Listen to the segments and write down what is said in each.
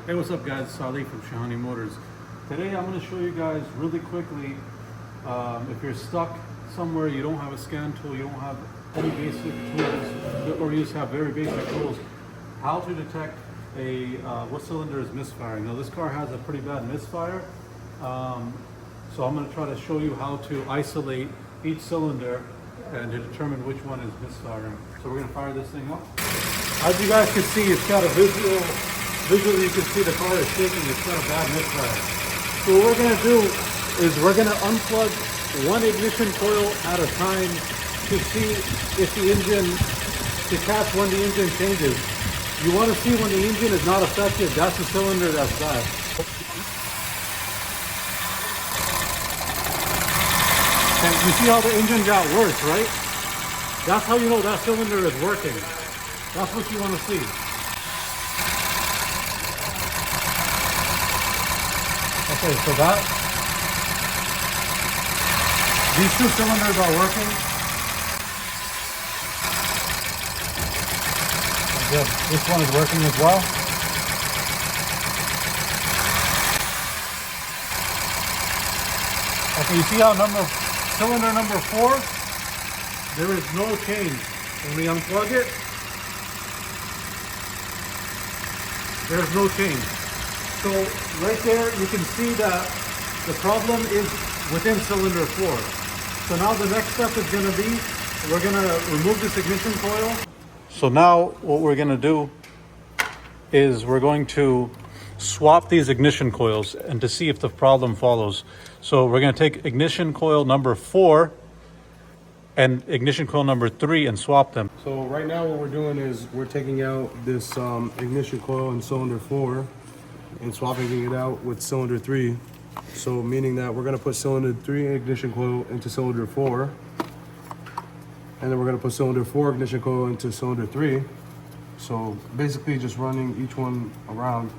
Hey, what's up guys? Salih from Shahani Motors. Today I'm going to show you guys really quickly, if you're stuck somewhere, you don't have a scan tool, you don't have any basic tools, or you just have very basic tools, how to detect what cylinder is misfiring. Now this car has a pretty bad misfire, so I'm going to try to show you how to isolate each cylinder and to determine which one is misfiring. So we're going to fire this thing up. As you guys can see, it's got a visually you can see the car is shaking, it's got a bad misfire. So what we're going to do is we're going to unplug one ignition coil at a time to see if the engine, to catch when the engine changes. You want to see when the engine is not affected, that's the cylinder that's bad. And you see how the engine got worse, right? That's how you know that cylinder is working. That's what you want to see. Okay, so these two cylinders are working. Good. This one is working as well. Okay, you see how cylinder number 4, there is no change. When we unplug it, there's no change. So right there, you can see that the problem is within cylinder 4. So now the next step is going to be, we're going to remove this ignition coil. So now what we're going to do is we're going to swap these ignition coils and to see if the problem follows. So we're going to take ignition coil number 4 and ignition coil number 3 and swap them. So right now what we're doing is we're taking out this ignition coil in cylinder 4 and swapping it out with cylinder 3. So meaning that we're going to put cylinder 3 ignition coil into cylinder 4, and then we're going to put cylinder 4 ignition coil into cylinder 3. So basically just running each one around.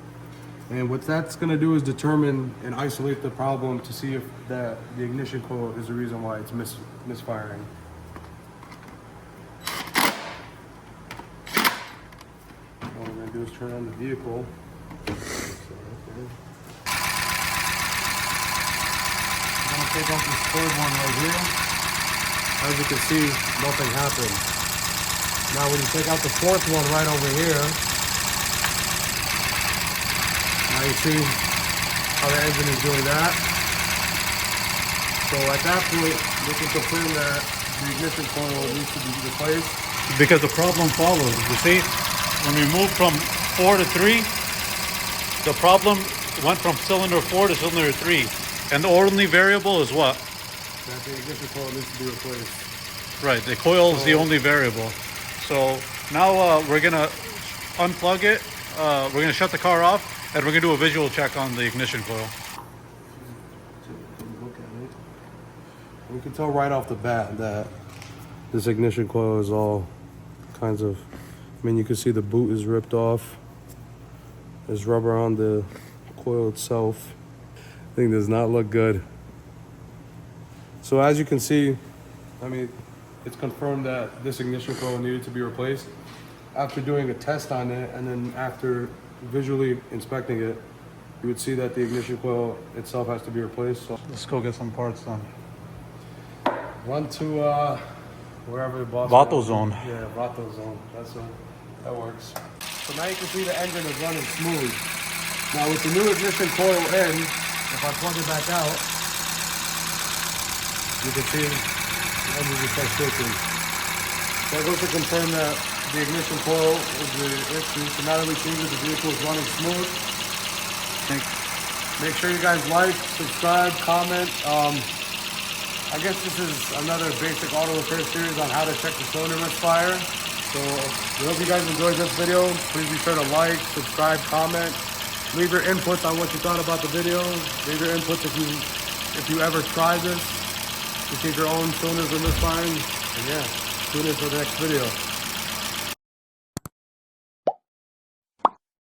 And what that's going to do is determine and isolate the problem to see if the ignition coil is the reason why it's misfiring. What we're going to do is turn on the vehicle. I'm going to take off this third one right here. As you can see, nothing happened. Now when you take out the fourth one right over here, now you see how the engine is doing that. So at that point, we can confirm that the ignition coil needs to be replaced. Because the problem follows. You see, when we moved from 4 to 3, the problem went from cylinder 4 to cylinder 3. And the only variable is what? That the ignition coil needs to be replaced. Right, the coil is the only variable. So now we're going to unplug it. We're going to shut the car off. And we're going to do a visual check on the ignition coil. Look at it. We can tell right off the bat that this ignition coil is all kinds of, I mean, you can see the boot is ripped off. There's rubber on the coil itself. Thing does not look good. So as you can see, I mean, it's confirmed that this ignition coil needed to be replaced. After doing a test on it, and then after visually inspecting it, you would see that the ignition coil itself has to be replaced. So Let's go get some parts done. run to wherever the boss. Vato zone. Yeah, Vato zone. That works. So now you can see the engine is running smooth. Now with the new ignition coil in, if I plug it back out, you can see the engine just starts shaking. So it goes to confirm that the ignition coil is the issue. So now that we see that the vehicle is running smooth, make sure you guys like, subscribe, comment. I guess this is another basic auto repair series on how to check the cylinder misfire. So we hope you guys enjoyed this video. Please be sure to like, subscribe, comment. Leave your inputs on what you thought about the video. Leave your inputs if you ever tried this to see if your own cylinders are misfiring. And yeah, tune in for the next video.